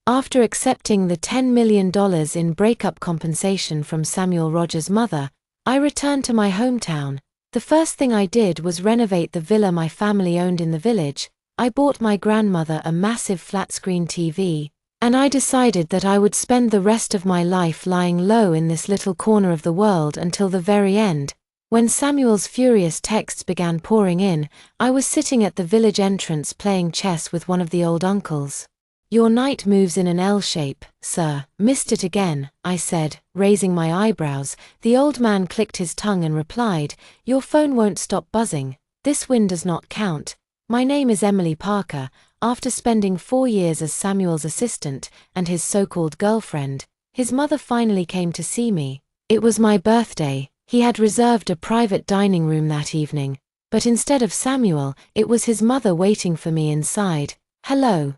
After accepting the $10 million in breakup compensation from Samuel Rogers' mother, I returned to my hometown. The first thing I did was renovate the villa my family owned in the village. I bought my grandmother a massive flat-screen TV, and I decided that I would spend the rest of my life lying low in this little corner of the world until the very end. When Samuel's furious texts began pouring in, I was sitting at the village entrance playing chess with one of the old uncles. "Your knight moves in an L shape, sir." "Missed it again," I said, raising my eyebrows. The old man clicked his tongue and replied, "Your phone won't stop buzzing. This win does not count. My name is Emily Parker." After spending 4 years as Samuel's assistant and his so-called girlfriend, his mother finally came to see me. It was my birthday. He had reserved a private dining room that evening, but instead of Samuel, it was his mother waiting for me inside. "Hello,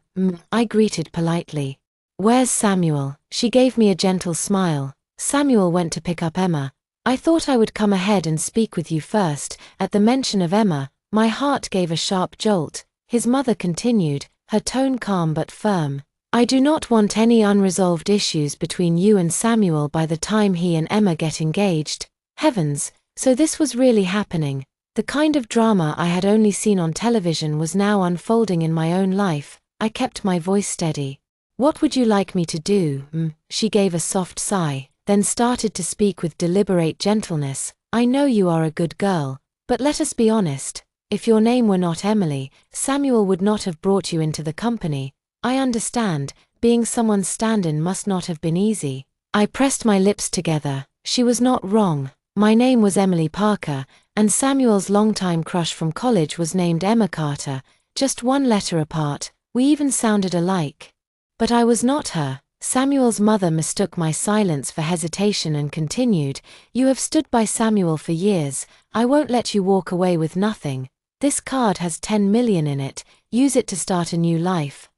I greeted politely. "Where's Samuel?" She gave me a gentle smile. "Samuel went to pick up Emma. I thought I would come ahead and speak with you first." At the mention of Emma, my heart gave a sharp jolt. His mother continued, her tone calm but firm. "I do not want any unresolved issues between you and Samuel by the time he and Emma get engaged." Heavens, so this was really happening. The kind of drama I had only seen on television was now unfolding in my own life. I kept my voice steady. "What would you like me to do?" She gave a soft sigh, then started to speak with deliberate gentleness. "I know you are a good girl, but let us be honest. If your name were not Emily, Samuel would not have brought you into the company. I understand, being someone's stand-in must not have been easy." I pressed my lips together. She was not wrong. My name was Emily Parker, and Samuel's longtime crush from college was named Emma Carter, just one letter apart. We even sounded alike. But I was not her. Samuel's mother mistook my silence for hesitation and continued, "You have stood by Samuel for years. I won't let you walk away with nothing. This card has 10 million in it. Use it to start a new life."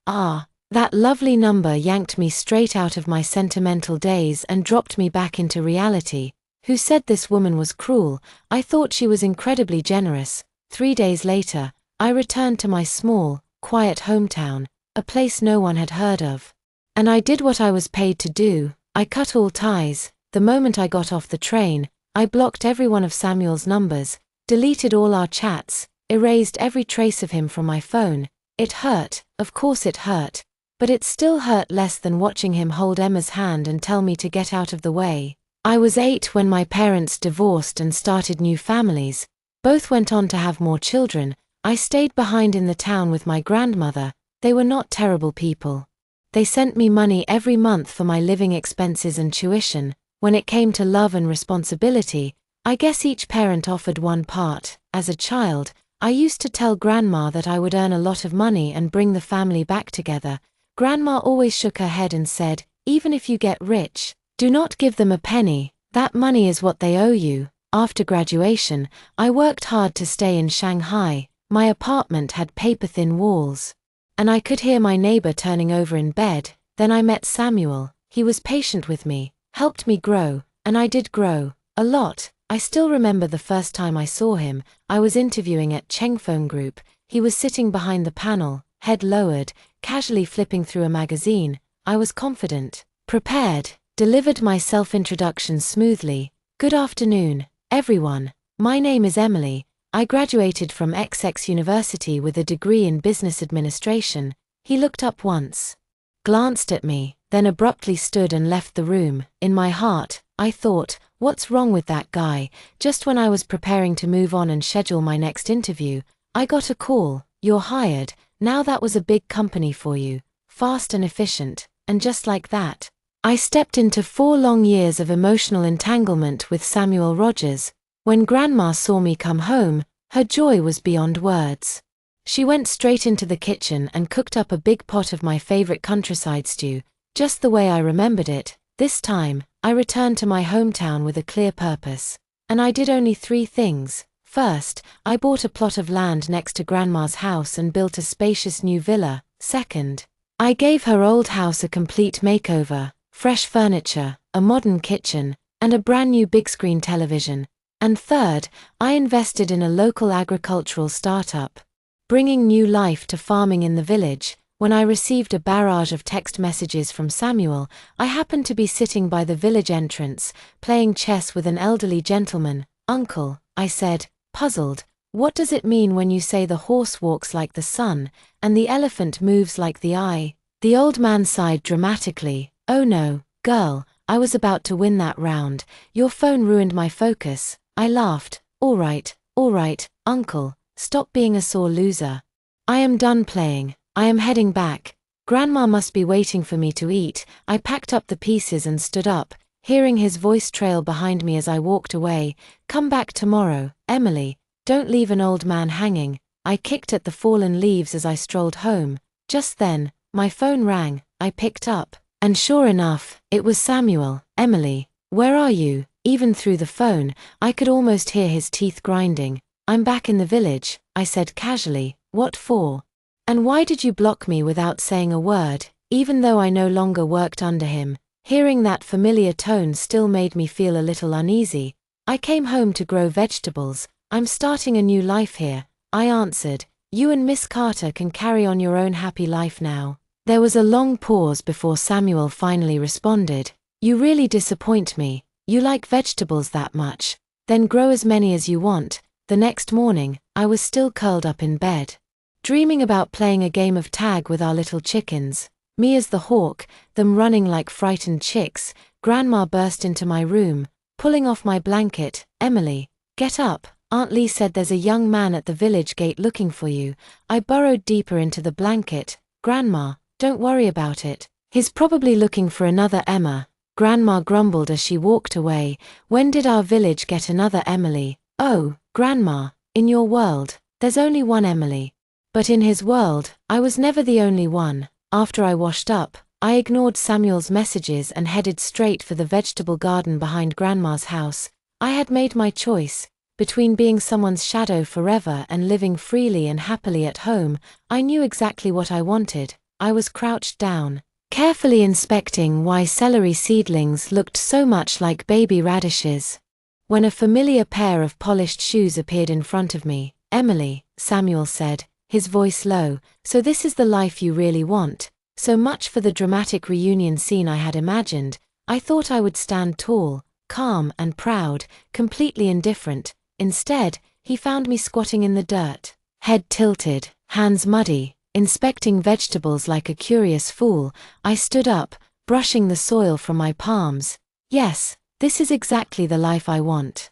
That lovely number yanked me straight out of my sentimental days and dropped me back into reality. Who said this woman was cruel? I thought she was incredibly generous. 3 days later, I returned to my small, quiet hometown, a place no one had heard of. And I did what I was paid to do. I cut all ties. The moment I got off the train, I blocked every one of Samuel's numbers, deleted all our chats, erased every trace of him from my phone. It hurt, of course it hurt. But it still hurt less than watching him hold Emma's hand and tell me to get out of the way. I was 8 when my parents divorced and started new families. Both went on to have more children. I stayed behind in the town with my grandmother. They were not terrible people. They sent me money every month for my living expenses and tuition. When it came to love and responsibility, I guess each parent offered one part. As a child, I used to tell Grandma that I would earn a lot of money and bring the family back together. Grandma always shook her head and said, "Even if you get rich, do not give them a penny. That money is what they owe you." After graduation, I worked hard to stay in Shanghai. My apartment had paper-thin walls, and I could hear my neighbor turning over in bed. Then I met Samuel. He was patient with me, helped me grow, and I did grow. A lot. I still remember the first time I saw him. I was interviewing at Chengfeng Group. He was sitting behind the panel, head lowered, casually flipping through a magazine. I was confident, prepared, delivered my self-introduction smoothly. "Good afternoon, everyone. My name is Emily. I graduated from XX University with a degree in business administration." He looked up once, glanced at me, then abruptly stood and left the room. In my heart, I thought, what's wrong with that guy? Just when I was preparing to move on and schedule my next interview, I got a call. "You're hired." Now that was a big company for you, fast and efficient, and just like that, I stepped into 4 long years of emotional entanglement with Samuel Rogers. When Grandma saw me come home, her joy was beyond words. She went straight into the kitchen and cooked up a big pot of my favorite countryside stew, just the way I remembered it. This time, I returned to my hometown with a clear purpose. And I did only 3 things. First, I bought a plot of land next to Grandma's house and built a spacious new villa. Second, I gave her old house a complete makeover, fresh furniture, a modern kitchen, and a brand new big screen television. And third, I invested in a local agricultural startup, bringing new life to farming in the village. when I received a barrage of text messages from Samuel. I happened to be sitting by the village entrance, playing chess with an elderly gentleman. "Uncle," I said, puzzled, "what does it mean when you say the horse walks like the sun, and the elephant moves like the eye?" The old man sighed dramatically. "Oh no, girl, I was about to win that round. Your phone ruined my focus." I laughed. All right, uncle, stop being a sore loser. I am done playing. I am heading back. Grandma must be waiting for me to eat." I packed up the pieces and stood up, hearing his voice trail behind me as I walked away. "Come back tomorrow, Emily. Don't leave an old man hanging." I kicked at the fallen leaves as I strolled home. Just then, my phone rang. I picked up, and sure enough, it was Samuel. "Emily, where are you?" Even through the phone, I could almost hear his teeth grinding. "I'm back in the village," I said casually. "What for? And why did you block me without saying a word?" Even though I no longer worked under him, hearing that familiar tone still made me feel a little uneasy. "I came home to grow vegetables. I'm starting a new life here," I answered. "You and Miss Carter can carry on your own happy life now." There was a long pause before Samuel finally responded. "You really disappoint me. You like vegetables that much? Then grow as many as you want." The next morning, I was still curled up in bed, dreaming about playing a game of tag with our little chickens. Me as the hawk, them running like frightened chicks. Grandma burst into my room, pulling off my blanket. "Emily, get up. Aunt Lee said there's a young man at the village gate looking for you." I burrowed deeper into the blanket. "Grandma, don't worry about it. He's probably looking for another Emma." Grandma grumbled as she walked away. "When did our village get another Emily?" "Oh, Grandma, in your world, there's only one Emily." But in his world, I was never the only one. After I washed up, I ignored Samuel's messages and headed straight for the vegetable garden behind Grandma's house. I had made my choice. Between being someone's shadow forever and living freely and happily at home, I knew exactly what I wanted. I was crouched down, carefully inspecting why celery seedlings looked so much like baby radishes, when a familiar pair of polished shoes appeared in front of me. "Emily," Samuel said, his voice low, "so this is the life you really want?" So much for the dramatic reunion scene I had imagined. I thought I would stand tall, calm and proud, completely indifferent. Instead, he found me squatting in the dirt, head tilted, hands muddy, inspecting vegetables like a curious fool. I stood up, brushing the soil from my palms. Yes, this is exactly the life I want.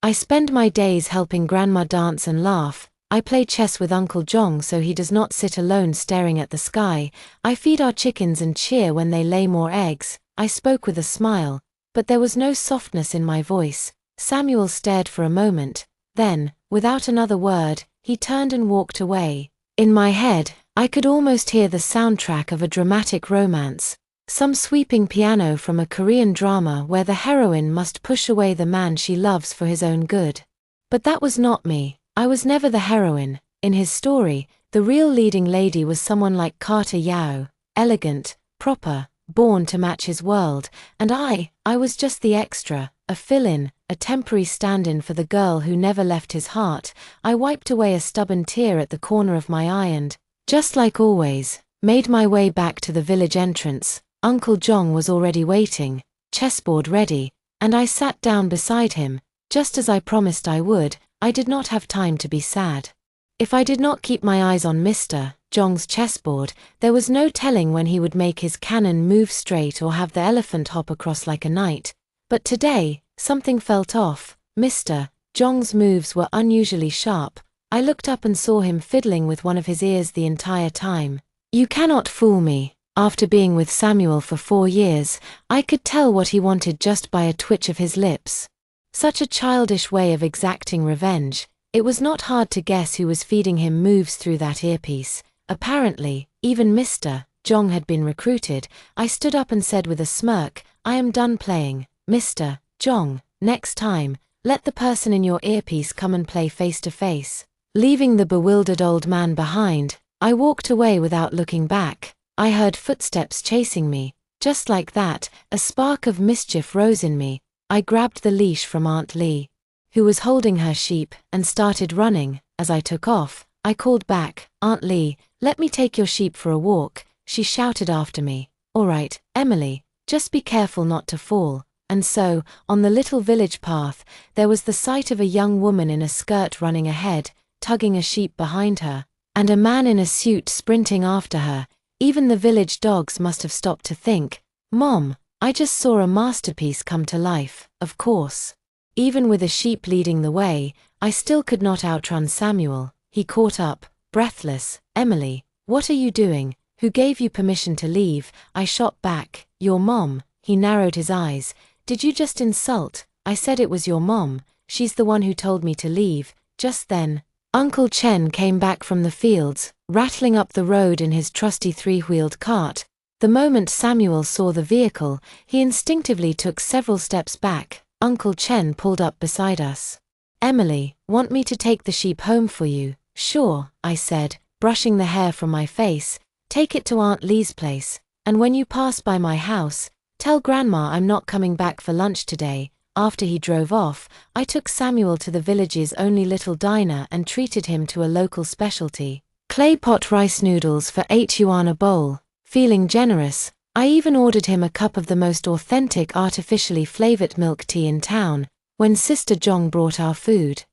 I spend my days helping Grandma dance and laugh. I play chess with Uncle Jong so he does not sit alone staring at the sky. I feed our chickens and cheer when they lay more eggs. I spoke with a smile, but there was no softness in my voice. Samuel stared for a moment. Then, without another word, he turned and walked away. In my head, I could almost hear the soundtrack of a dramatic romance. Some sweeping piano from a Korean drama where the heroine must push away the man she loves for his own good. But that was not me. I was never the heroine. In his story, the real leading lady was someone like Carter Yao, elegant, proper, born to match his world, and I was just the extra, a fill-in, a temporary stand-in for the girl who never left his heart. I wiped away a stubborn tear at the corner of my eye and, just like always, made my way back to the village entrance. Uncle Jong was already waiting, chessboard ready, and I sat down beside him. Just as I promised I would, I did not have time to be sad. If I did not keep my eyes on Mr. Jong's chessboard, there was no telling when he would make his cannon move straight or have the elephant hop across like a knight. But today, something felt off. Mr. Jong's moves were unusually sharp. I looked up and saw him fiddling with one of his ears the entire time. You cannot fool me. After being with Samuel for 4 years, I could tell what he wanted just by a twitch of his lips. Such a childish way of exacting revenge. It was not hard to guess who was feeding him moves through that earpiece. Apparently, even Mr. Jong had been recruited. I stood up and said with a smirk, "I am done playing. Mr. Jong, next time, let the person in your earpiece come and play face to face." Leaving the bewildered old man behind, I walked away without looking back. I heard footsteps chasing me. Just like that, a spark of mischief rose in me. I grabbed the leash from Aunt Lee, who was holding her sheep, and started running. As I took off, I called back, "Aunt Lee, let me take your sheep for a walk." She shouted after me, "All right, Emily, just be careful not to fall." And so, on the little village path, there was the sight of a young woman in a skirt running ahead, tugging a sheep behind her, and a man in a suit sprinting after her. Even the village dogs must have stopped to think, "Mom, I just saw a masterpiece come to life." Of course, even with a sheep leading the way, I still could not outrun Samuel. He caught up, breathless. "Emily, what are you doing? Who gave you permission to leave?" I shot back, "Your mom." He narrowed his eyes. "Did you just insult?" I said it was your mom. She's the one who told me to leave. Just then, Uncle Chen came back from the fields, rattling up the road in his trusty three-wheeled cart. The moment Samuel saw the vehicle, he instinctively took several steps back. Uncle Chen pulled up beside us. "Emily, want me to take the sheep home for you?" "Sure," I said, brushing the hair from my face. "Take it to Aunt Lee's place, and when you pass by my house, tell Grandma I'm not coming back for lunch today." After he drove off, I took Samuel to the village's only little diner and treated him to a local specialty, clay pot rice noodles for 8 yuan a bowl. Feeling generous, I even ordered him a cup of the most authentic artificially flavored milk tea in town. When Sister Zhong brought our food,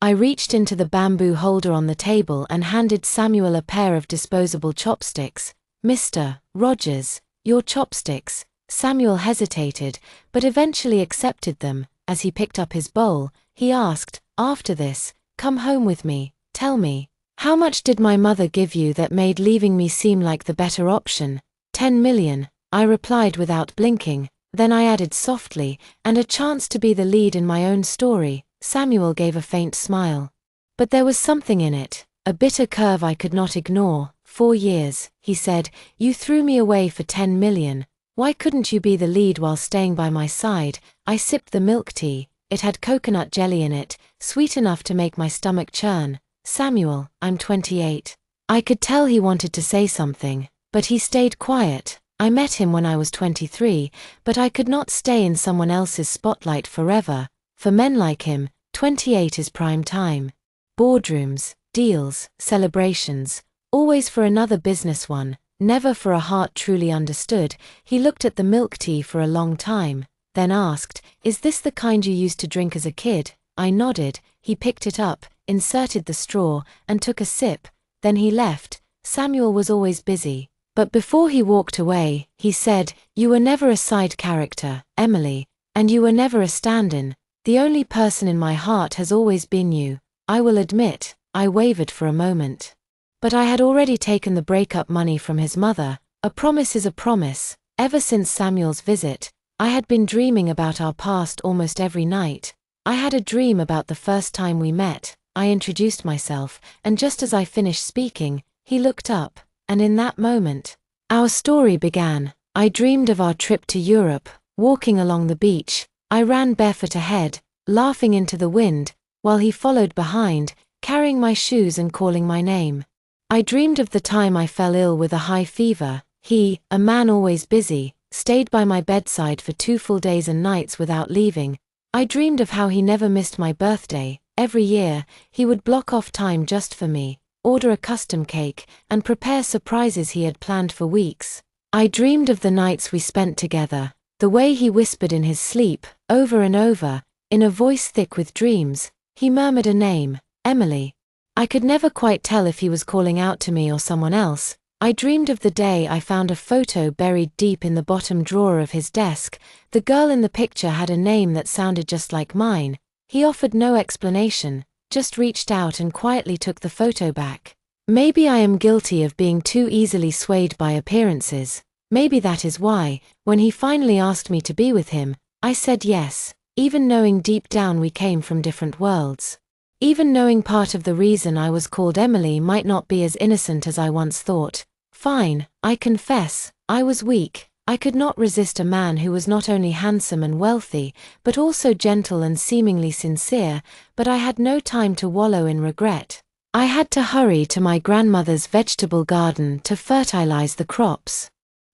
I reached into the bamboo holder on the table and handed Samuel a pair of disposable chopsticks. "Mr. Rogers, your chopsticks." Samuel hesitated, but eventually accepted them. As he picked up his bowl, he asked, "After this, come home with me. Tell me, how much did my mother give you that made leaving me seem like the better option?" 10 million, I replied without blinking. Then I added softly, "and a chance to be the lead in my own story." Samuel gave a faint smile. But there was something in it, a bitter curve I could not ignore. 4 years, he said, "you threw me away for 10 million. Why couldn't you be the lead while staying by my side?" I sipped the milk tea. It had coconut jelly in it, sweet enough to make my stomach churn. "Samuel, I'm 28. I could tell he wanted to say something, but he stayed quiet. I met him when I was 23, but I could not stay in someone else's spotlight forever. For men like him, 28 is prime time. Boardrooms, deals, celebrations, always for another business one, never for a heart truly understood." He looked at the milk tea for a long time, then asked, "Is this the kind you used to drink as a kid?" I nodded. He picked it up, inserted the straw, and took a sip. Then he left. Samuel was always busy. But before he walked away, he said, "You were never a side character, Emily, and you were never a stand-in. The only person in my heart has always been you." I will admit, I wavered for a moment. But I had already taken the breakup money from his mother. A promise is a promise. Ever since Samuel's visit, I had been dreaming about our past almost every night. I had a dream about the first time we met. I introduced myself, and just as I finished speaking, he looked up, and in that moment, our story began. I dreamed of our trip to Europe, walking along the beach. I ran barefoot ahead, laughing into the wind, while he followed behind, carrying my shoes and calling my name. I dreamed of the time I fell ill with a high fever. He, a man always busy, stayed by my bedside for 2 full days and nights without leaving. I dreamed of how he never missed my birthday. Every year, he would block off time just for me, order a custom cake, and prepare surprises he had planned for weeks. I dreamed of the nights we spent together, the way he whispered in his sleep, over and over, in a voice thick with dreams. He murmured a name, Emily. I could never quite tell if he was calling out to me or someone else. I dreamed of the day I found a photo buried deep in the bottom drawer of his desk. The girl in the picture had a name that sounded just like mine. He offered no explanation, just reached out and quietly took the photo back. Maybe I am guilty of being too easily swayed by appearances. Maybe that is why, when he finally asked me to be with him, I said yes, even knowing deep down we came from different worlds. Even knowing part of the reason I was called Emily might not be as innocent as I once thought. Fine, I confess, I was weak. I could not resist a man who was not only handsome and wealthy, but also gentle and seemingly sincere, but I had no time to wallow in regret. I had to hurry to my grandmother's vegetable garden to fertilize the crops.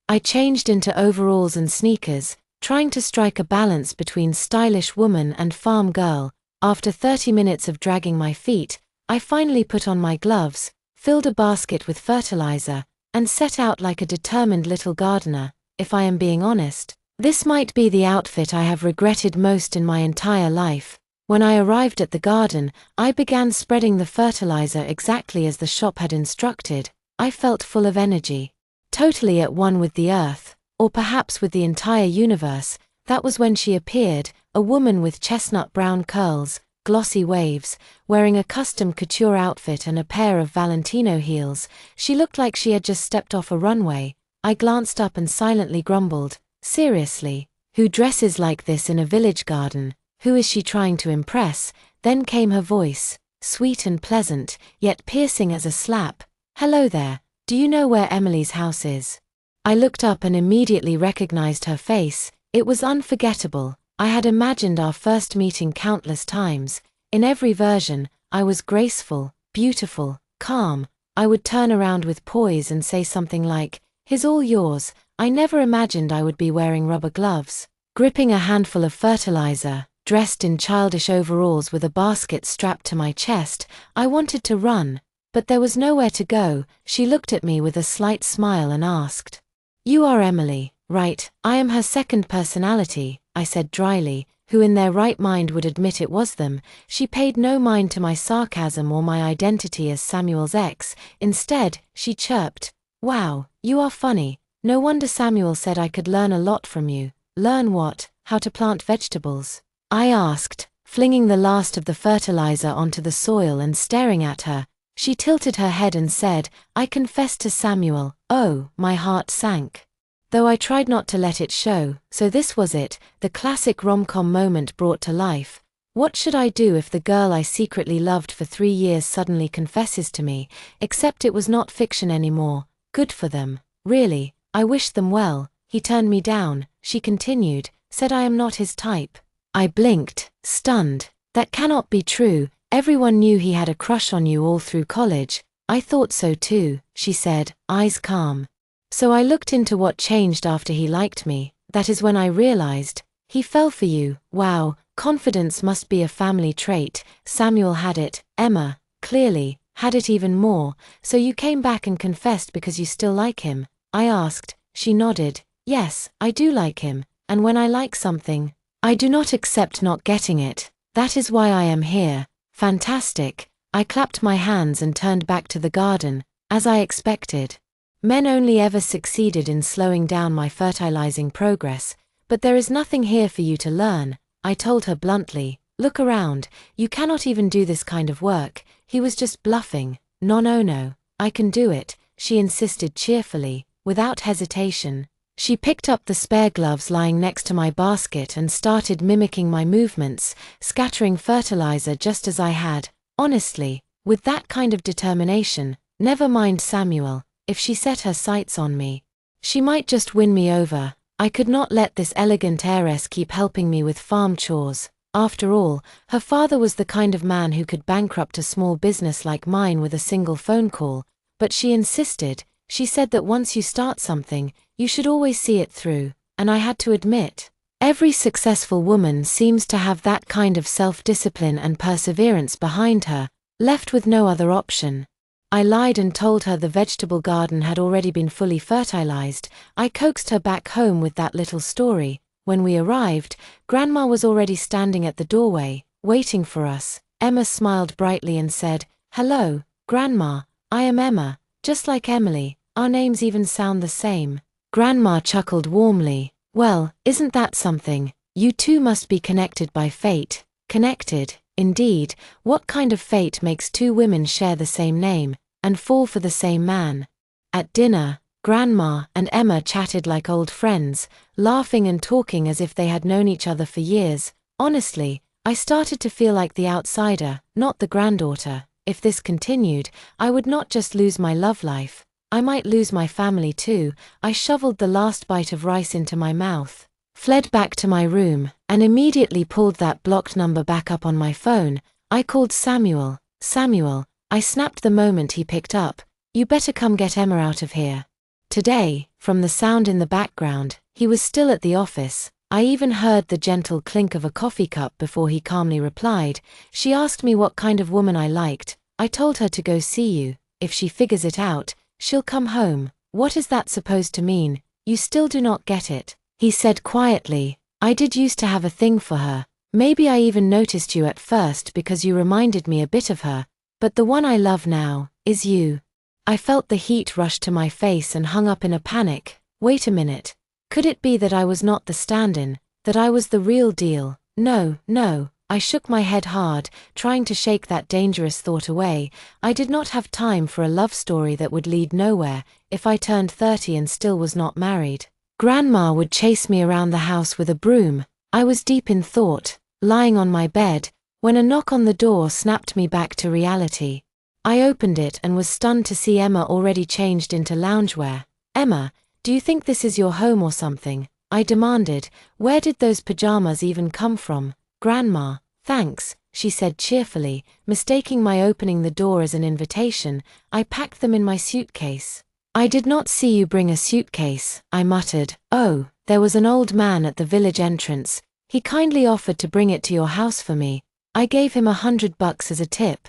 I changed into overalls and sneakers, trying to strike a balance between stylish woman and farm girl. After 30 minutes of dragging my feet, I finally put on my gloves, filled a basket with fertilizer, and set out like a determined little gardener. If I am being honest, this might be the outfit I have regretted most in my entire life. When I arrived at the garden, I began spreading the fertilizer exactly as the shop had instructed. I felt full of energy, totally at one with the earth, or perhaps with the entire universe. That was when she appeared, a woman with chestnut brown curls, glossy waves, wearing a custom couture outfit and a pair of Valentino heels. She looked like she had just stepped off a runway. I glanced up and silently grumbled, seriously, who dresses like this in a village garden? Who is she trying to impress? Then came her voice, sweet and pleasant, yet piercing as a slap. Hello there, do you know where Emily's house is? I looked up and immediately recognized her face. It was unforgettable. I had imagined our first meeting countless times. In every version, I was graceful, beautiful, calm. I would turn around with poise and say something like, "He's all yours." I never imagined I would be wearing rubber gloves, gripping a handful of fertilizer, dressed in childish overalls with a basket strapped to my chest. I wanted to run, but there was nowhere to go. She looked at me with a slight smile and asked, "You are Emily, right?" "I am her second personality," I said dryly. Who in their right mind would admit it was them? She paid no mind to my sarcasm or my identity as Samuel's ex. Instead, she chirped, "Wow, you are funny. No wonder Samuel said I could learn a lot from you." "Learn what?" "How to plant vegetables," I asked, flinging the last of the fertilizer onto the soil and staring at her. She tilted her head and said, "I confessed to Samuel." Oh, my heart sank, though I tried not to let it show. So this was it, the classic rom-com moment brought to life. What should I do if the girl I secretly loved for 3 years suddenly confesses to me? Except it was not fiction anymore. Good for them. Really, I wished them well. He turned me down, she continued, said I am not his type. I blinked, stunned. That cannot be true. Everyone knew he had a crush on you all through college. I thought so too, she said, eyes calm. So I looked into what changed after he liked me. That is when I realized, he fell for you. Wow, confidence must be a family trait. Samuel had it. Emma, clearly, had it even more. So you came back and confessed because you still like him? I asked. She nodded. Yes, I do like him. And when I like something, I do not accept not getting it. That is why I am here. Fantastic. I clapped my hands and turned back to the garden, as I expected. Men only ever succeeded in slowing down my fertilizing progress, but there is nothing here for you to learn, I told her bluntly. Look around, you cannot even do this kind of work. He was just bluffing. No, I can do it, she insisted cheerfully, without hesitation. She picked up the spare gloves lying next to my basket and started mimicking my movements, scattering fertilizer just as I had. Honestly, with that kind of determination, never mind Samuel, if she set her sights on me, she might just win me over. I could not let this elegant heiress keep helping me with farm chores. After all, her father was the kind of man who could bankrupt a small business like mine with a single phone call. But she insisted. She said that once you start something, you should always see it through, and I had to admit, every successful woman seems to have that kind of self-discipline and perseverance behind her, left with no other option. I lied and told her the vegetable garden had already been fully fertilized. I coaxed her back home with that little story. When we arrived, Grandma was already standing at the doorway, waiting for us. Emma smiled brightly and said, "Hello, Grandma, I am Emma, just like Emily, our names even sound the same." Grandma chuckled warmly. "Well, isn't that something? You two must be connected by fate." Connected, indeed. What kind of fate makes two women share the same name, and fall for the same man? At dinner, Grandma and Emma chatted like old friends, laughing and talking as if they had known each other for years. Honestly, I started to feel like the outsider, not the granddaughter. If this continued, I would not just lose my love life, I might lose my family too. I shoveled the last bite of rice into my mouth, fled back to my room, and immediately pulled that blocked number back up on my phone. I called Samuel. "Samuel," I snapped the moment he picked up. "You better come get Emma out of here." Today, from the sound in the background, he was still at the office. I even heard the gentle clink of a coffee cup before he calmly replied. She asked me what kind of woman I liked. I told her to go see you. If she figures it out, she'll come home. What is that supposed to mean? You still do not get it, he said quietly. I did used to have a thing for her. Maybe I even noticed you at first because you reminded me a bit of her. But the one I love now is you. I felt the heat rush to my face and hung up in a panic. Wait a minute. Could it be that I was not the stand-in, that I was the real deal? No, no. I shook my head hard, trying to shake that dangerous thought away. I did not have time for a love story that would lead nowhere if I turned 30 and still was not married. Grandma would chase me around the house with a broom. I was deep in thought, lying on my bed, when a knock on the door snapped me back to reality. I opened it and was stunned to see Emma already changed into loungewear. Emma, do you think this is your home or something? I demanded. Where did those pajamas even come from? Grandma, thanks, she said cheerfully, mistaking my opening the door as an invitation. I packed them in my suitcase. I did not see you bring a suitcase, I muttered. Oh, there was an old man at the village entrance. He kindly offered to bring it to your house for me. I gave him $100 as a tip.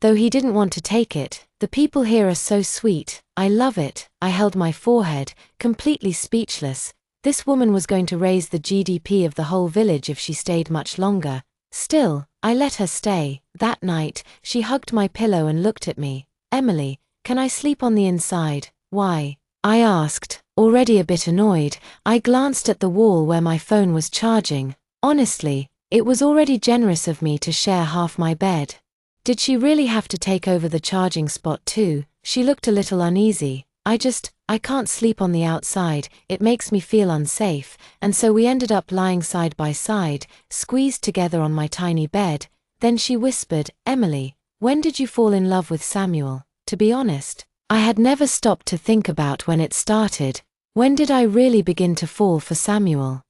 Though he didn't want to take it. The people here are so sweet. I love it. I held my forehead, completely speechless. This woman was going to raise the GDP of the whole village if she stayed much longer. Still, I let her stay. That night, she hugged my pillow and looked at me. Emily, can I sleep on the inside? Why? I asked, already a bit annoyed. I glanced at the wall where my phone was charging. Honestly, it was already generous of me to share half my bed. Did she really have to take over the charging spot too? She looked a little uneasy. I can't sleep on the outside, it makes me feel unsafe, and so we ended up lying side by side, squeezed together on my tiny bed. Then she whispered, Emily, when did you fall in love with Samuel? To be honest, I had never stopped to think about when it started. When did I really begin to fall for Samuel?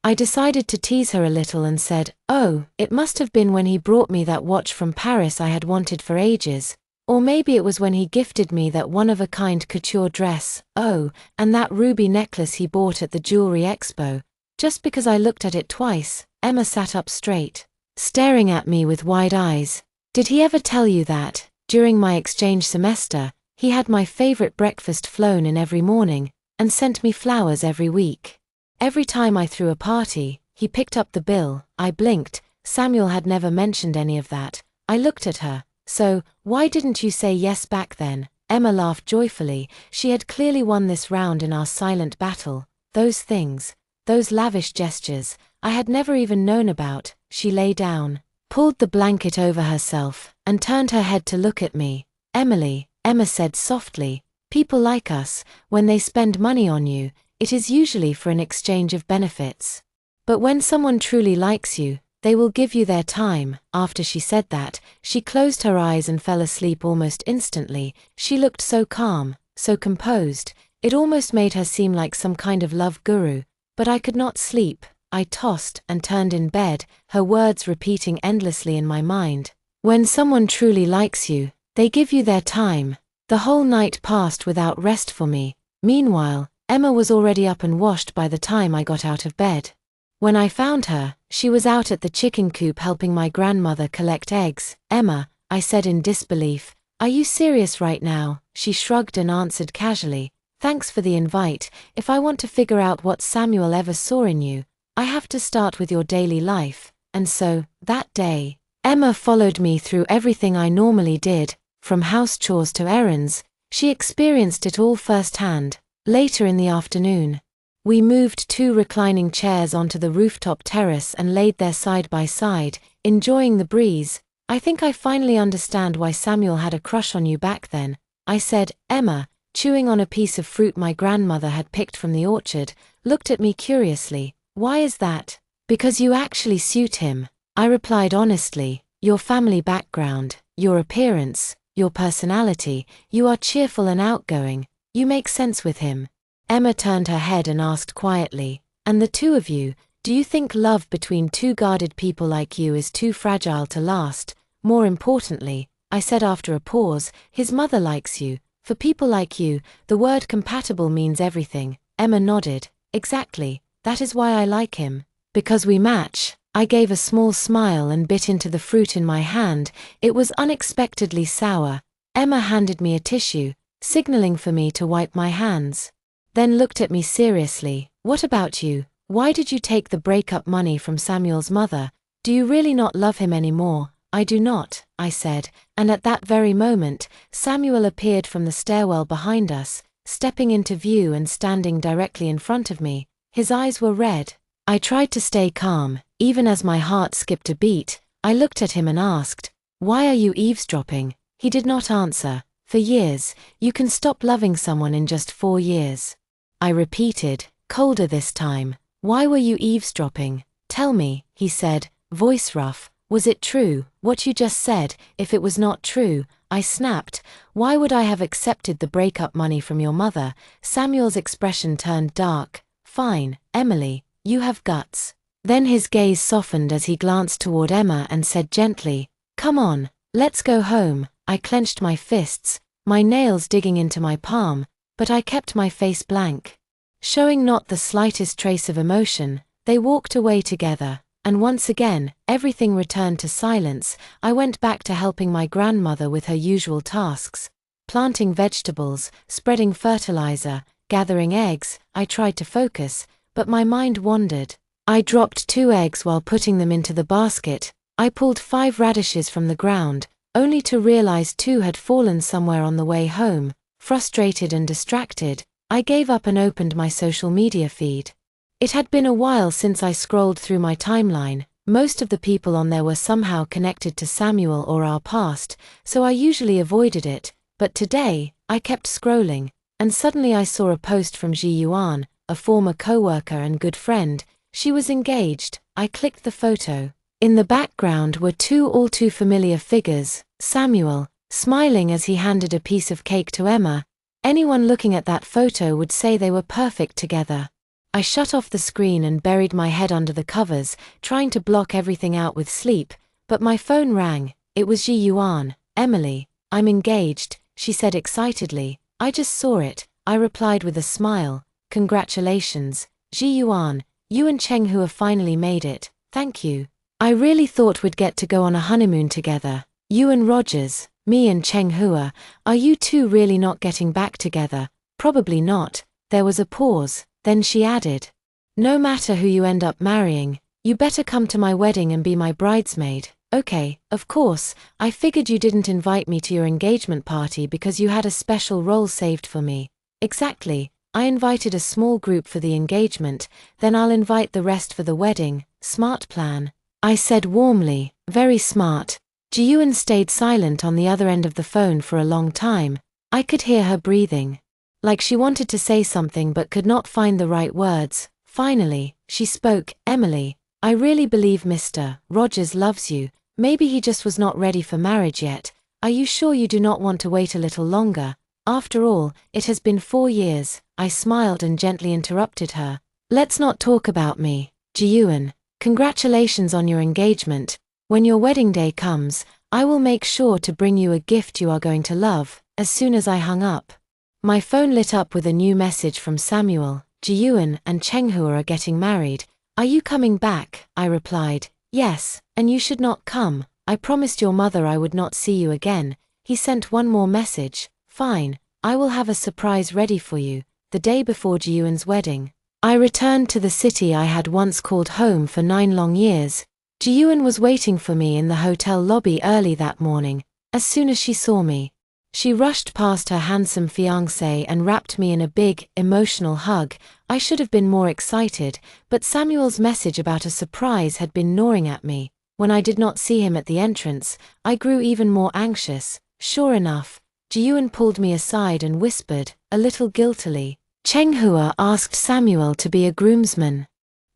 I decided to tease her a little and said, oh, it must have been when he brought me that watch from Paris I had wanted for ages. Or maybe it was when he gifted me that one-of-a-kind couture dress, oh, and that ruby necklace he bought at the jewelry expo. Just because I looked at it twice. Emma sat up straight, staring at me with wide eyes. Did he ever tell you that, during my exchange semester, he had my favorite breakfast flown in every morning, and sent me flowers every week? Every time I threw a party, he picked up the bill. I blinked. Samuel had never mentioned any of that. I looked at her. So, why didn't you say yes back then? Emma laughed joyfully. She had clearly won this round in our silent battle. Those things, those lavish gestures, I had never even known about. She lay down, pulled the blanket over herself, and turned her head to look at me. Emily, Emma said softly, people like us, when they spend money on you, it is usually for an exchange of benefits. But when someone truly likes you, they will give you their time. After she said that, she closed her eyes and fell asleep almost instantly. She looked so calm, so composed, it almost made her seem like some kind of love guru. But I could not sleep. I tossed and turned in bed, her words repeating endlessly in my mind. When someone truly likes you, they give you their time. The whole night passed without rest for me. Meanwhile, Emma was already up and washed by the time I got out of bed. When I found her, she was out at the chicken coop helping my grandmother collect eggs. Emma, I said in disbelief, are you serious right now? She shrugged and answered casually, thanks for the invite. If I want to figure out what Samuel ever saw in you, I have to start with your daily life. And so, that day, Emma followed me through everything I normally did, from house chores to errands. She experienced it all firsthand. Later in the afternoon, we moved 2 reclining chairs onto the rooftop terrace and laid there side by side, enjoying the breeze. I think I finally understand why Samuel had a crush on you back then, I said. Emma, chewing on a piece of fruit my grandmother had picked from the orchard, looked at me curiously. Why is that? Because you actually suit him, I replied honestly. Your family background, your appearance, your personality, you are cheerful and outgoing. You make sense with him. Emma turned her head and asked quietly, and the two of you, do you think love between 2 guarded people like you is too fragile to last? More importantly, I said after a pause, his mother likes you. For people like you, the word compatible means everything. Emma nodded. Exactly, that is why I like him. Because we match, I gave a small smile and bit into the fruit in my hand. It was unexpectedly sour. Emma handed me a tissue, signaling for me to wipe my hands. Then looked at me seriously. What about you? Why did you take the breakup money from Samuel's mother? Do you really not love him anymore? I do not, I said, and at that very moment, Samuel appeared from the stairwell behind us, stepping into view and standing directly in front of me. His eyes were red. I tried to stay calm, even as my heart skipped a beat. I looked at him and asked, "Why are you eavesdropping?" He did not answer. For years, you can stop loving someone in just 4 years. I repeated, colder this time. Why were you eavesdropping? Tell me, he said, voice rough. Was it true, what you just said? If it was not true, I snapped. Why would I have accepted the breakup money from your mother? Samuel's expression turned dark. Fine, Emily, you have guts. Then his gaze softened as he glanced toward Emma and said gently, "Come on, let's go home." I clenched my fists, my nails digging into my palm, but I kept my face blank. Showing not the slightest trace of emotion, they walked away together, and once again, everything returned to silence. I went back to helping my grandmother with her usual tasks. Planting vegetables, spreading fertilizer, gathering eggs. I tried to focus, but my mind wandered. I dropped 2 eggs while putting them into the basket. I pulled 5 radishes from the ground, only to realize 2 had fallen somewhere on the way home. Frustrated and distracted, I gave up and opened my social media feed. It had been a while since I scrolled through my timeline. Most of the people on there were somehow connected to Samuel or our past, so I usually avoided it, but today, I kept scrolling, and suddenly I saw a post from Ji Yuan, a former co-worker and good friend. She was engaged. I clicked the photo. In the background were 2 all too familiar figures, Samuel, smiling as he handed a piece of cake to Emma. Anyone looking at that photo would say they were perfect together. I shut off the screen and buried my head under the covers, trying to block everything out with sleep, but my phone rang. It was Ji Yuan. "Emily, I'm engaged," she said excitedly. "I just saw it," I replied with a smile. "Congratulations, Ji Yuan, you and Cheng Hua finally made it, thank you. I really thought we'd get to go on a honeymoon together. You and Rogers, me and Cheng Hua, are you two really not getting back together?" "Probably not." There was a pause, then she added, "No matter who you end up marrying, you better come to my wedding and be my bridesmaid." "Okay, of course, I figured you didn't invite me to your engagement party because you had a special role saved for me." "Exactly, I invited a small group for the engagement, then I'll invite the rest for the wedding." "Smart plan," I said warmly, "very smart." Ji-Yuan stayed silent on the other end of the phone for a long time. I could hear her breathing, like she wanted to say something but could not find the right words. Finally, she spoke. "Emily, I really believe Mr. Rogers loves you. Maybe he just was not ready for marriage yet. Are you sure you do not want to wait a little longer? After all, it has been 4 years." I smiled and gently interrupted her. "Let's not talk about me. Ji-Yuan, congratulations on your engagement. When your wedding day comes, I will make sure to bring you a gift you are going to love." As soon as I hung up, my phone lit up with a new message from Samuel. "Ji-Yuan and Cheng Hua are getting married. Are you coming back?" I replied, "Yes, and you should not come. I promised your mother I would not see you again." He sent one more message. "Fine, I will have a surprise ready for you, the day before Ji-Yuan's wedding." I returned to the city I had once called home for 9 long years. Ji-Yuan was waiting for me in the hotel lobby early that morning. As soon as she saw me, she rushed past her handsome fiancé and wrapped me in a big, emotional hug. I should have been more excited, but Samuel's message about a surprise had been gnawing at me. When I did not see him at the entrance, I grew even more anxious. Sure enough, Ji-Yuan pulled me aside and whispered, a little guiltily, "Cheng Hua asked Samuel to be a groomsman."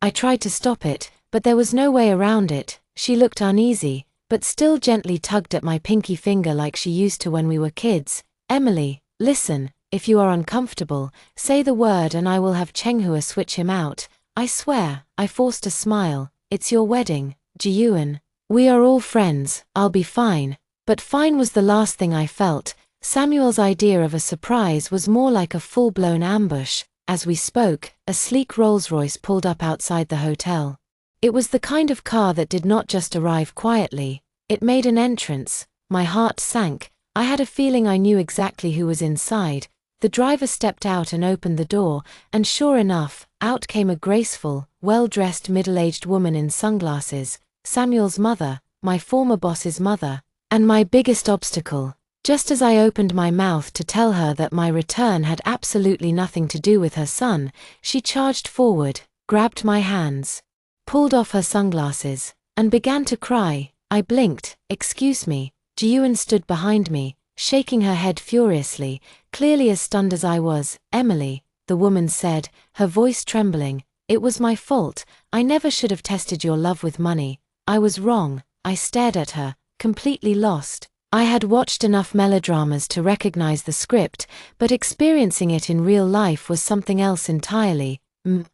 I tried to stop it, but there was no way around it. She looked uneasy, but still gently tugged at my pinky finger like she used to when we were kids. "Emily, listen, if you are uncomfortable, say the word and I will have Cheng Hua switch him out." "I swear," I forced a smile, "it's your wedding, Ji-Yuan. We are all friends, I'll be fine." But fine was the last thing I felt. Samuel's idea of a surprise was more like a full-blown ambush. As we spoke, a sleek Rolls-Royce pulled up outside the hotel. It was the kind of car that did not just arrive quietly, it made an entrance. My heart sank. I had a feeling I knew exactly who was inside. The driver stepped out and opened the door, and sure enough, out came a graceful, well-dressed middle-aged woman in sunglasses, Samuel's mother, my former boss's mother, and my biggest obstacle. Just as I opened my mouth to tell her that my return had absolutely nothing to do with her son, she charged forward, grabbed my hands, pulled off her sunglasses, and began to cry. I blinked. "Excuse me." Ji-Yuan stood behind me, shaking her head furiously, clearly as stunned as I was. "Emily," the woman said, her voice trembling, "it was my fault. I never should have tested your love with money. I was wrong." I stared at her, completely lost. I had watched enough melodramas to recognize the script, but experiencing it in real life was something else entirely.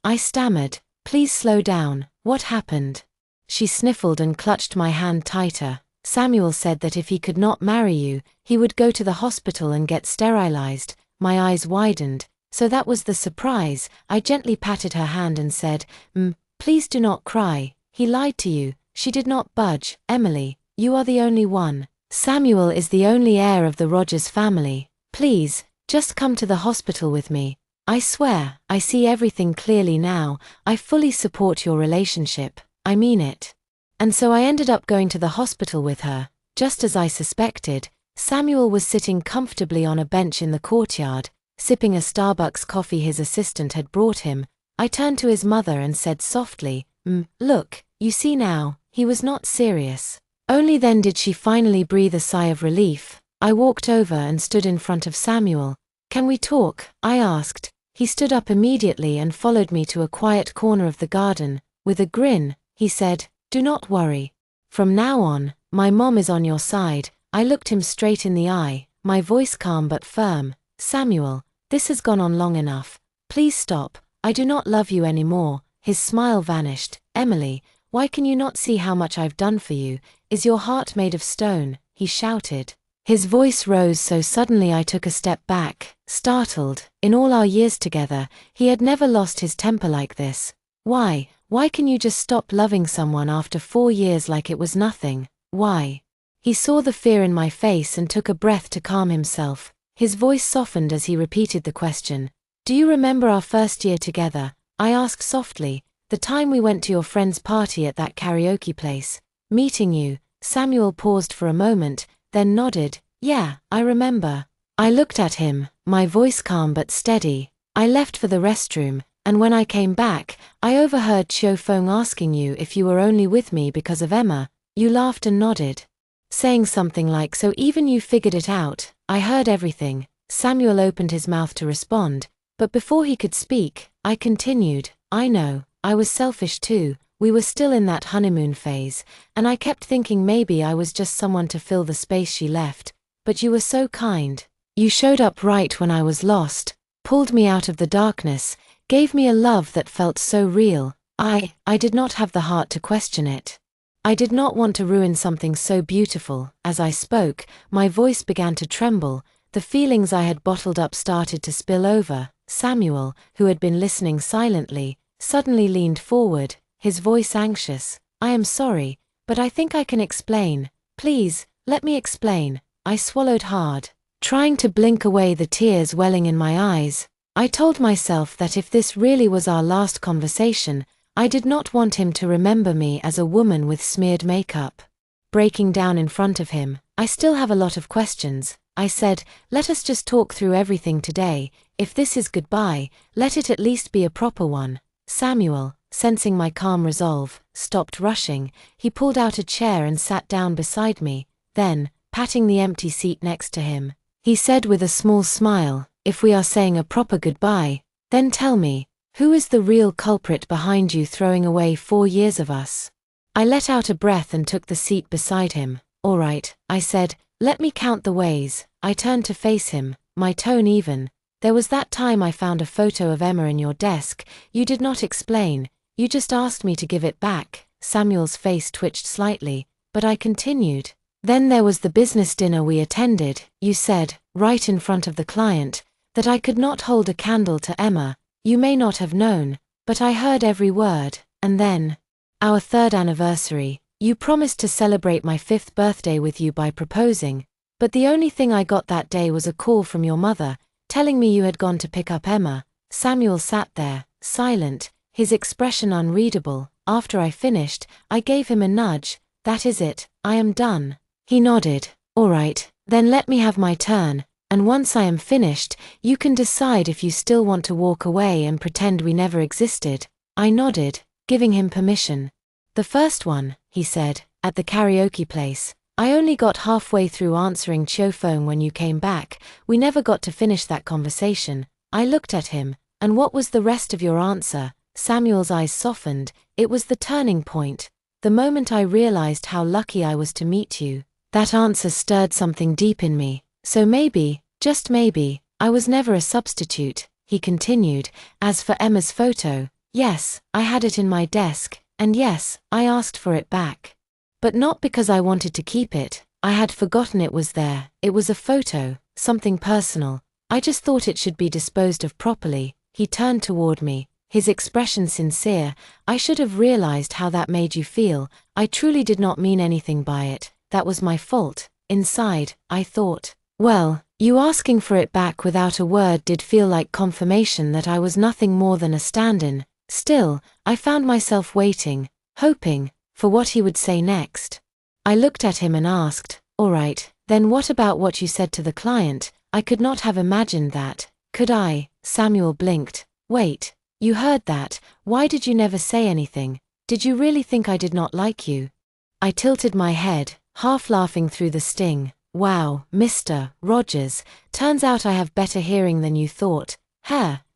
I stammered. "Please slow down. What happened?" She sniffled and clutched my hand tighter. "Samuel said that if he could not marry you, he would go to the hospital and get sterilized." My eyes widened. So that was the surprise. I gently patted her hand and said, "Please do not cry. He lied to you." She did not budge. "Emily, you are the only one. Samuel is the only heir of the Rogers family. Please, just come to the hospital with me. I swear, I see everything clearly now. I fully support your relationship. I mean it." And so I ended up going to the hospital with her. Just as I suspected, Samuel was sitting comfortably on a bench in the courtyard, sipping a Starbucks coffee his assistant had brought him. I turned to his mother and said softly, "Look, you see now, he was not serious." Only then did she finally breathe a sigh of relief. I walked over and stood in front of Samuel. "Can we talk?" I asked. He stood up immediately and followed me to a quiet corner of the garden. With a grin, he said, "Do not worry. From now on, my mom is on your side." I looked him straight in the eye, my voice calm but firm. "Samuel, this has gone on long enough. Please stop. I do not love you anymore." His smile vanished. "Emily, why can you not see how much I've done for you? Is your heart made of stone?" he shouted. His voice rose so suddenly I took a step back, startled. In all our years together, he had never lost his temper like this. Why can you just stop loving someone after 4 years like it was nothing? Why? He saw the fear in my face and took a breath to calm himself. His voice softened as he repeated the question. "Do you remember our first year together?" I asked softly. "The time we went to your friend's party at that karaoke place. Meeting you." Samuel paused for a moment, then nodded. "Yeah, I remember." I looked at him, my voice calm but steady. "I left for the restroom, and when I came back, I overheard Xiao Feng asking you if you were only with me because of Emma. You laughed and nodded, saying something like, 'So even you figured it out.' I heard everything." Samuel opened his mouth to respond, but before he could speak, I continued, "I know, I was selfish too. We were still in that honeymoon phase, and I kept thinking maybe I was just someone to fill the space she left. But you were so kind. You showed up right when I was lost, pulled me out of the darkness, gave me a love that felt so real. I did not have the heart to question it. I did not want to ruin something so beautiful." As I spoke, my voice began to tremble. The feelings I had bottled up started to spill over. Samuel, who had been listening silently, suddenly leaned forward, his voice anxious. "I am sorry, but I think I can explain. Please, let me explain." I swallowed hard, trying to blink away the tears welling in my eyes. I told myself that if this really was our last conversation, I did not want him to remember me as a woman with smeared makeup. Breaking down in front of him, "I still have a lot of questions," I said. "Let us just talk through everything today. If this is goodbye, let it at least be a proper one." Samuel, sensing my calm resolve, stopped rushing. He pulled out a chair and sat down beside me. Then, patting the empty seat next to him, he said with a small smile, "If we are saying a proper goodbye, then tell me, who is the real culprit behind you throwing away 4 years of us?" I let out a breath and took the seat beside him. "All right," I said, "let me count the ways." I turned to face him, my tone even. "There was that time I found a photo of Emma in your desk. You did not explain. You just asked me to give it back." Samuel's face twitched slightly, but I continued. "Then there was the business dinner we attended. You said, right in front of the client, that I could not hold a candle to Emma. You may not have known, but I heard every word. And then Our third anniversary. You promised to celebrate my 5th birthday with you by proposing, but the only thing I got that day was a call from your mother, telling me you had gone to pick up Emma. Samuel sat there, silent, his expression unreadable. After I finished, I gave him a nudge. That is it, I am done. He nodded. All right, then let me have my turn, and once I am finished, you can decide if you still want to walk away and pretend we never existed. I nodded, giving him permission. The first one, he said, at the karaoke place. I only got halfway through answering Chio phone when you came back. We never got to finish that conversation. I looked at him. And what was the rest of your answer? Samuel's eyes softened. It was the turning point. The moment I realized how lucky I was to meet you. That answer stirred something deep in me. So maybe, just maybe, I was never a substitute, he continued. As for Emma's photo, yes, I had it in my desk, and yes, I asked for it back. But not because I wanted to keep it. I had forgotten it was there. It was a photo, something personal. I just thought it should be disposed of properly. He turned toward me, his expression sincere. I should have realized how that made you feel. I truly did not mean anything by it. That was my fault. Inside, I thought, well, you asking for it back without a word did feel like confirmation that I was nothing more than a stand-in. Still, I found myself waiting, hoping, for what he would say next. I looked at him and asked, all right, then what about what you said to the client? I could not have imagined that, could I? Samuel blinked. Wait, you heard that? Why did you never say anything? Did you really think I did not like you? I tilted my head, half laughing through the sting. Wow, Mr. Rogers, turns out I have better hearing than you thought.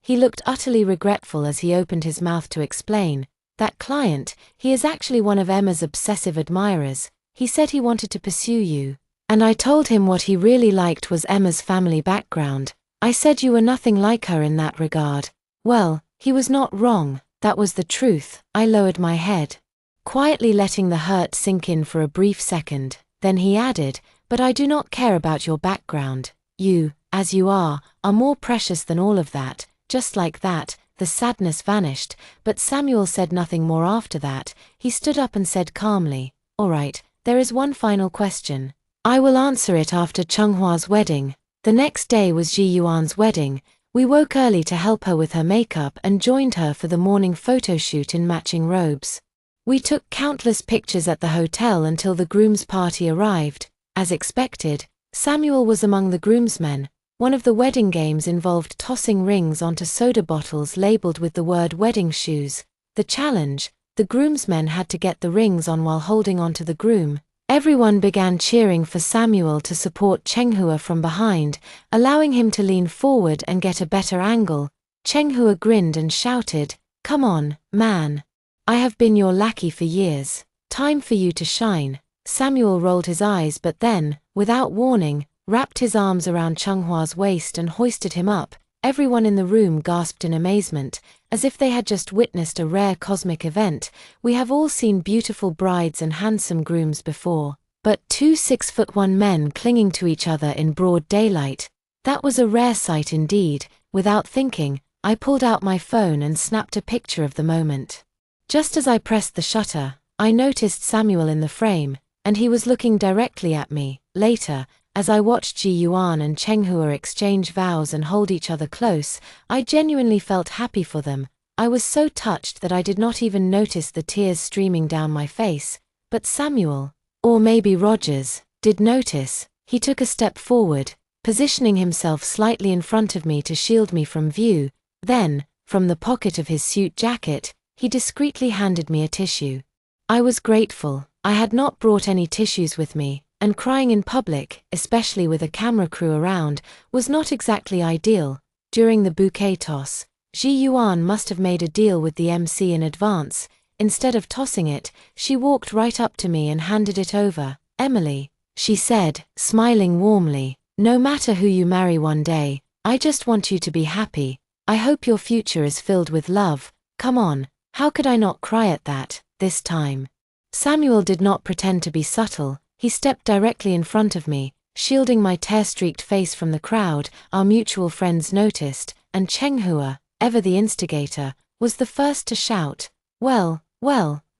He looked utterly regretful as he opened his mouth to explain. That client, he is actually one of Emma's obsessive admirers. He said he wanted to pursue you. And I told him what he really liked was Emma's family background. I said you were nothing like her in that regard. Well, he was not wrong, that was the truth. I lowered my head, quietly letting the hurt sink in for a brief second. Then he added, but I do not care about your background. You, as you are more precious than all of that. Just like that, the sadness vanished, but Samuel said nothing more after that. He stood up and said calmly, all right, there is one final question. I will answer it after Chunghua's wedding. The next day was Ji Yuan's wedding. We woke early to help her with her makeup and joined her for the morning photo shoot in matching robes. We took countless pictures at the hotel until the groom's party arrived. As expected, Samuel was among the groomsmen. One of the wedding games involved tossing rings onto soda bottles labeled with the word wedding shoes. The challenge, the groomsmen had to get the rings on while holding onto the groom. Everyone began cheering for Samuel to support Chenghua from behind, allowing him to lean forward and get a better angle. Chenghua grinned and shouted, come on, man. I have been your lackey for years. Time for you to shine. Samuel rolled his eyes but then, without warning, wrapped his arms around Chunghua's waist and hoisted him up. Everyone in the room gasped in amazement, as if they had just witnessed a rare cosmic event. We have all seen beautiful brides and handsome grooms before, but 2 6'1" men clinging to each other in broad daylight. That was a rare sight indeed. Without thinking, I pulled out my phone and snapped a picture of the moment. Just as I pressed the shutter, I noticed Samuel in the frame, and he was looking directly at me. Later, as I watched Ji Yuan and Chenghua exchange vows and hold each other close, I genuinely felt happy for them. I was so touched that I did not even notice the tears streaming down my face. But Samuel, or maybe Rogers, did notice. He took a step forward, positioning himself slightly in front of me to shield me from view. Then, from the pocket of his suit jacket, he discreetly handed me a tissue. I was grateful. I had not brought any tissues with me, and crying in public, especially with a camera crew around, was not exactly ideal. During the bouquet toss, Ji Yuan must have made a deal with the MC in advance. Instead of tossing it, she walked right up to me and handed it over. Emily, she said, smiling warmly, no matter who you marry one day, I just want you to be happy. I hope your future is filled with love. Come on, how could I not cry at that, this time? Samuel did not pretend to be subtle. He stepped directly in front of me, shielding my tear-streaked face from the crowd. Our mutual friends noticed, and Chenghua, ever the instigator, was the first to shout, well,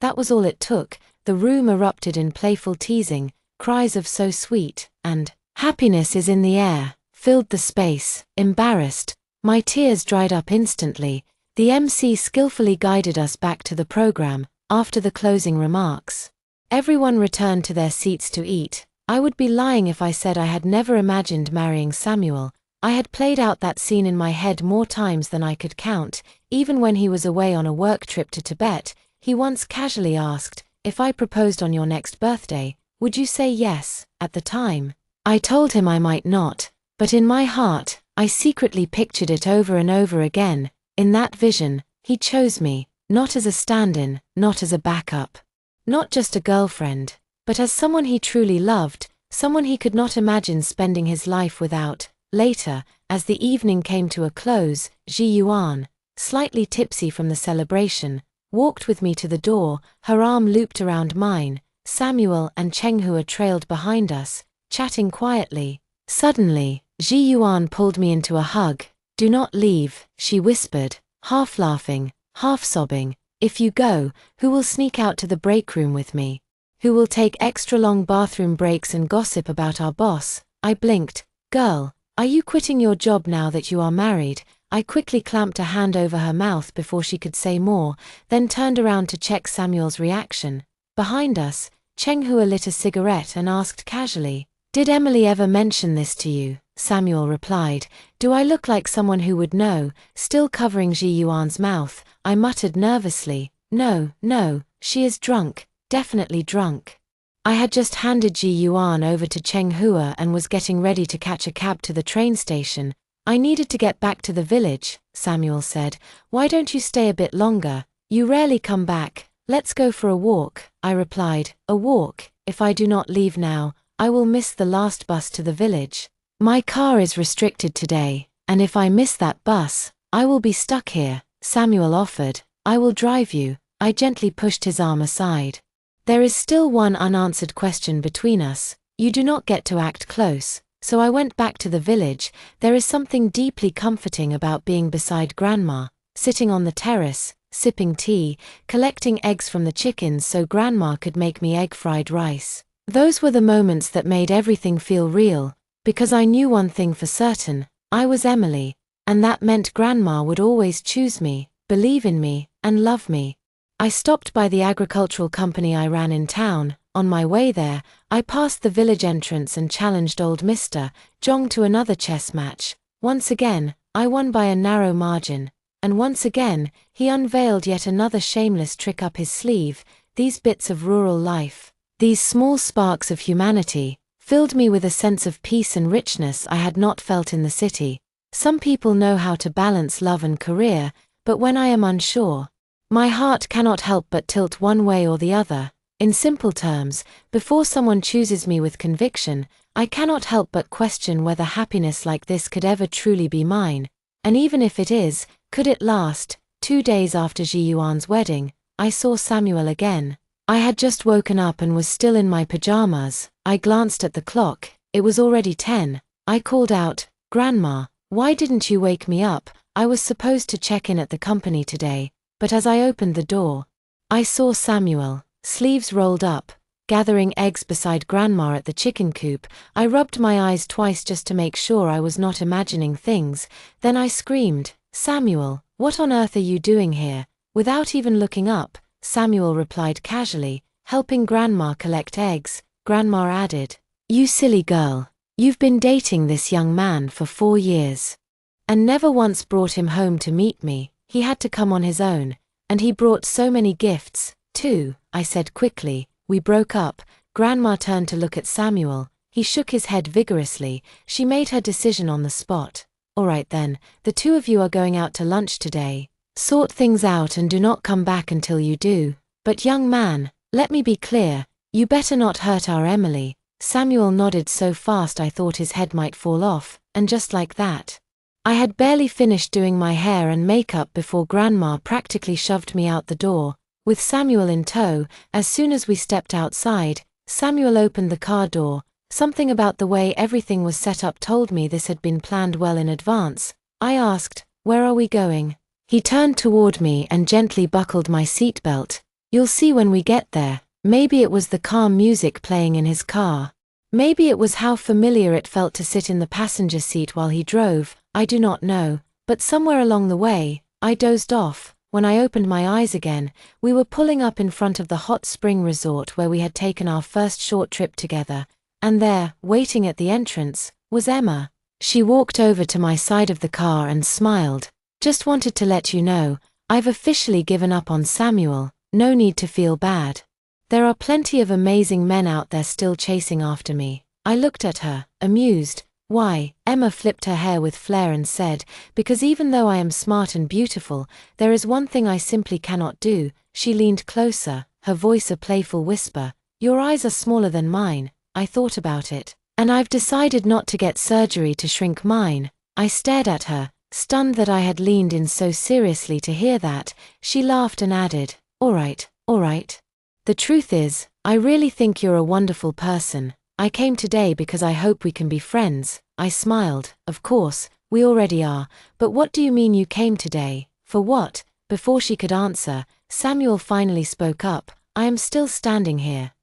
That was all it took. The room erupted in playful teasing, cries of "so sweet" and "happiness is in the air" filled the space. Embarrassed, my tears dried up instantly. The MC skillfully guided us back to the program. After the closing remarks, everyone returned to their seats to eat. I would be lying if I said I had never imagined marrying Samuel. I had played out that scene in my head more times than I could count. Even when he was away on a work trip to Tibet, he once casually asked, "If I proposed on your next birthday, would you say yes?" At the time, I told him I might not, but in my heart, I secretly pictured it over and over again. In that vision, he chose me, not as a stand-in, not as a backup, not just a girlfriend, but as someone he truly loved, someone he could not imagine spending his life without. Later, as the evening came to a close, Ji Yuan, slightly tipsy from the celebration, walked with me to the door, her arm looped around mine. Samuel and Chenghua trailed behind us, chatting quietly. Suddenly, Ji Yuan pulled me into a hug. "Do not leave," she whispered, half laughing, half sobbing. "If you go, who will sneak out to the break room with me? Who will take extra long bathroom breaks and gossip about our boss?" I blinked. "Girl, are you quitting your job now that you are married?" I quickly clamped a hand over her mouth before she could say more, then turned around to check Samuel's reaction. Behind us, Chenghua lit a cigarette and asked casually, "Did Emily ever mention this to you?" Samuel replied, "Do I look like someone who would know?" Still covering Ji Yuan's mouth, I muttered nervously, "No, she is drunk, definitely drunk." I had just handed Ji Yuan over to Chenghua and was getting ready to catch a cab to the train station. "I needed to get back to the village," Samuel said. "Why don't you stay a bit longer? You rarely come back." "Let's go for a walk," I replied. "A walk? If I do not leave now, I will miss the last bus to the village. My car is restricted today, and if I miss that bus, I will be stuck here." Samuel offered, "I will drive you." I gently pushed his arm aside. "There is still one unanswered question between us. You do not get to act close." So I went back to the village. There is something deeply comforting about being beside Grandma, sitting on the terrace, sipping tea, collecting eggs from the chickens so Grandma could make me egg-fried rice. Those were the moments that made everything feel real, because I knew one thing for certain: I was Emily, and that meant Grandma would always choose me, believe in me, and love me. I stopped by the agricultural company I ran in town. On my way there, I passed the village entrance and challenged old Mr. Zhong to another chess match. Once again, I won by a narrow margin, and once again, he unveiled yet another shameless trick up his sleeve. These bits of rural life, these small sparks of humanity, filled me with a sense of peace and richness I had not felt in the city. Some people know how to balance love and career, but when I am unsure, my heart cannot help but tilt one way or the other. In simple terms, before someone chooses me with conviction, I cannot help but question whether happiness like this could ever truly be mine. And even if it is, could it last? 2 days after Ji Yuan's wedding, I saw Samuel again. I had just woken up and was still in my pajamas. I glanced at the clock. It was already 10. I called out, "Grandma, why didn't you wake me up? I was supposed to check in at the company today." But as I opened the door, I saw Samuel, sleeves rolled up, gathering eggs beside Grandma at the chicken coop. I rubbed my eyes twice just to make sure I was not imagining things. Then I screamed, "Samuel, what on earth are you doing here?" Without even looking up, Samuel replied casually, "Helping Grandma collect eggs." Grandma added, "You silly girl, you've been dating this young man for 4 years, and never once brought him home to meet me. He had to come on his own, and he brought so many gifts, too," I said quickly. "We broke up." Grandma turned to look at Samuel. He shook his head vigorously. She made her decision on the spot. "All right then, the 2 of you are going out to lunch today. Sort things out and do not come back until you do. But young man, let me be clear, you better not hurt our Emily." Samuel nodded so fast I thought his head might fall off, and just like that, I had barely finished doing my hair and makeup before Grandma practically shoved me out the door. With Samuel in tow, as soon as we stepped outside, Samuel opened the car door. Something about the way everything was set up told me this had been planned well in advance. I asked, "Where are we going?" He turned toward me and gently buckled my seatbelt. You'll see when we get there. Maybe it was the calm music playing in his car. Maybe it was how familiar it felt to sit in the passenger seat while he drove, I do not know, but somewhere along the way, I dozed off. When I opened my eyes again, we were pulling up in front of the hot spring resort where we had taken our first short trip together, and there, waiting at the entrance, was Emma. She walked over to my side of the car and smiled. Just wanted to let you know, I've officially given up on Samuel, no need to feel bad. There are plenty of amazing men out there still chasing after me. I looked at her, amused. Why? Emma flipped her hair with flair and said, because even though I am smart and beautiful, there is one thing I simply cannot do. She leaned closer, her voice a playful whisper. Your eyes are smaller than mine. I thought about it, and I've decided not to get surgery to shrink mine. I stared at her, stunned that I had leaned in so seriously to hear that. She laughed and added, all right. The truth is, I really think you're a wonderful person. I came today because I hope we can be friends. I smiled. Of course, we already are, but what do you mean you came today? For what? Before she could answer, Samuel finally spoke up. I am still standing here,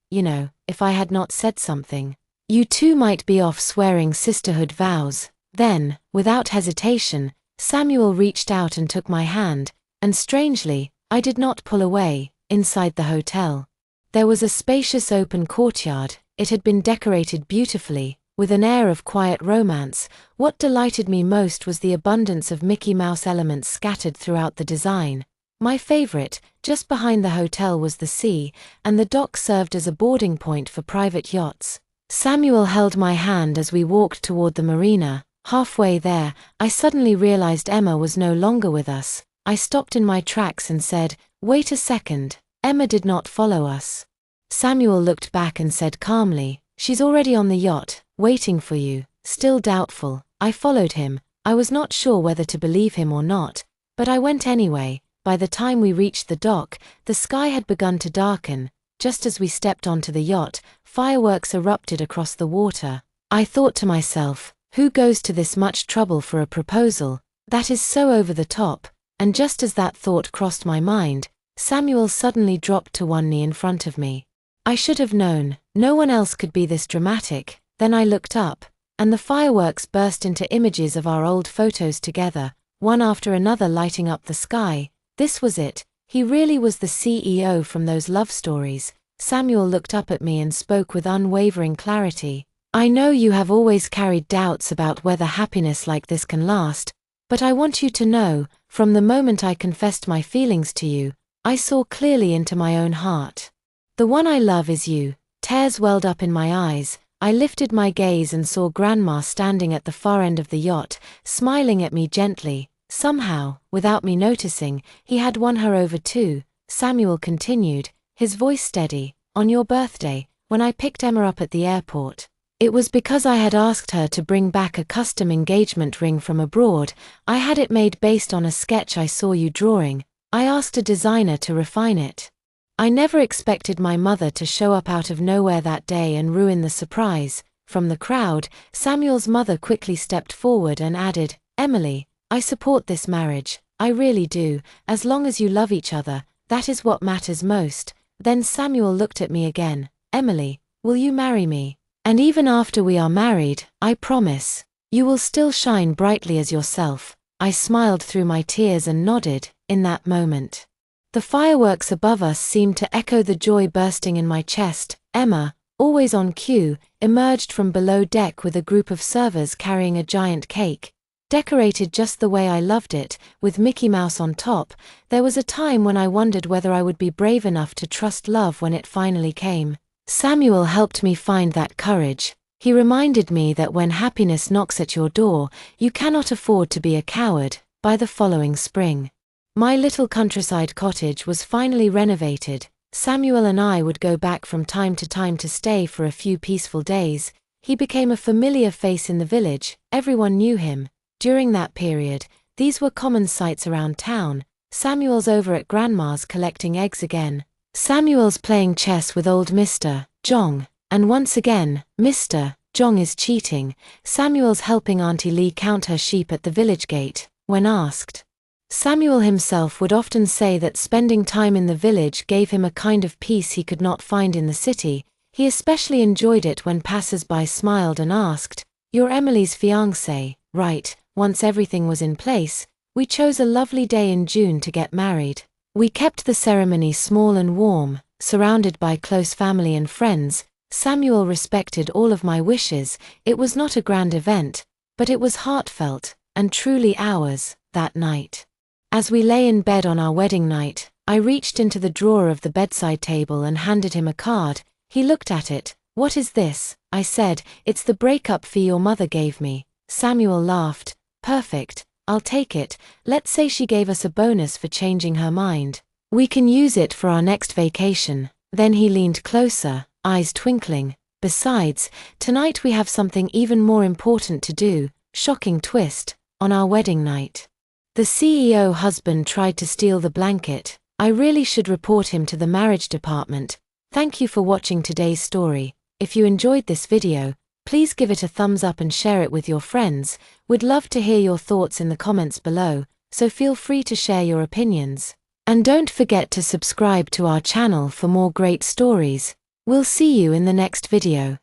if I had not said something. You two might be off swearing sisterhood vows. Then, without hesitation, Samuel reached out and took my hand, and strangely, I did not pull away. Inside the hotel, there was a spacious open courtyard. It had been decorated beautifully, with an air of quiet romance. What delighted me most was the abundance of Mickey Mouse elements scattered throughout the design. My favorite, just behind the hotel, was the sea, and the dock served as a boarding point for private yachts. Samuel held my hand as we walked toward the marina. Halfway there, I suddenly realized Emma was no longer with us. I stopped in my tracks and said, wait a second. Emma did not follow us. Samuel looked back and said calmly, she's already on the yacht, waiting for you. Still doubtful, I followed him. I was not sure whether to believe him or not, but I went anyway. By the time we reached the dock, the sky had begun to darken. Just as we stepped onto the yacht, fireworks erupted across the water. I thought to myself, who goes to this much trouble for a proposal? That is so over the top. And just as that thought crossed my mind, Samuel suddenly dropped to one knee in front of me. I should have known, no one else could be this dramatic. Then I looked up, and the fireworks burst into images of our old photos together, one after another lighting up the sky. This was it. He really was the CEO from those love stories. Samuel looked up at me and spoke with unwavering clarity. I know you have always carried doubts about whether happiness like this can last, but I want you to know, from the moment I confessed my feelings to you, I saw clearly into my own heart. The one I love is you. Tears welled up in my eyes. I lifted my gaze and saw Grandma standing at the far end of the yacht, smiling at me gently. Somehow, without me noticing, he had won her over too. Samuel continued, his voice steady. On your birthday, when I picked Emma up at the airport, it was because I had asked her to bring back a custom engagement ring from abroad. I had it made based on a sketch I saw you drawing. I asked a designer to refine it. I never expected my mother to show up out of nowhere that day and ruin the surprise. From the crowd, Samuel's mother quickly stepped forward and added, Emily, I support this marriage. I really do. As long as you love each other, that is what matters most. Then Samuel looked at me again. Emily, will you marry me? And even after we are married, I promise, you will still shine brightly as yourself. I smiled through my tears and nodded. In that moment, the fireworks above us seemed to echo the joy bursting in my chest. Emma, always on cue, emerged from below deck with a group of servers carrying a giant cake, decorated just the way I loved it, with Mickey Mouse on top. There was a time when I wondered whether I would be brave enough to trust love when it finally came. Samuel helped me find that courage. He reminded me that when happiness knocks at your door, you cannot afford to be a coward. By the following spring, my little countryside cottage was finally renovated. Samuel and I would go back from time to stay for a few peaceful days. He became a familiar face in the village. Everyone knew him. During that period, these were common sights around town. Samuel's over at Grandma's collecting eggs again. Samuel's playing chess with old Mr. Jong. And once again, Mr. Jong is cheating. Samuel's helping Auntie Lee count her sheep at the village gate. When asked Samuel himself would often say that spending time in the village gave him a kind of peace he could not find in the city. He especially enjoyed it when passers-by smiled and asked, "You're Emily's fiancé, right?" Once everything was in place, we chose a lovely day in June to get married. We kept the ceremony small and warm, surrounded by close family and friends. Samuel respected all of my wishes. It was not a grand event, but it was heartfelt, and truly ours, that night. As we lay in bed on our wedding night, I reached into the drawer of the bedside table and handed him a card. He looked at it. "What is this?" I said. "It's the breakup fee your mother gave me." Samuel laughed. "Perfect, I'll take it. Let's say she gave us a bonus for changing her mind. We can use it for our next vacation." Then he leaned closer, eyes twinkling. "Besides, tonight we have something even more important to do." Shocking twist, on our wedding night. The CEO husband tried to steal the blanket. I really should report him to the marriage department. Thank you for watching today's story. If you enjoyed this video, please give it a thumbs up and share it with your friends. We'd love to hear your thoughts in the comments below, so feel free to share your opinions. And don't forget to subscribe to our channel for more great stories. We'll see you in the next video.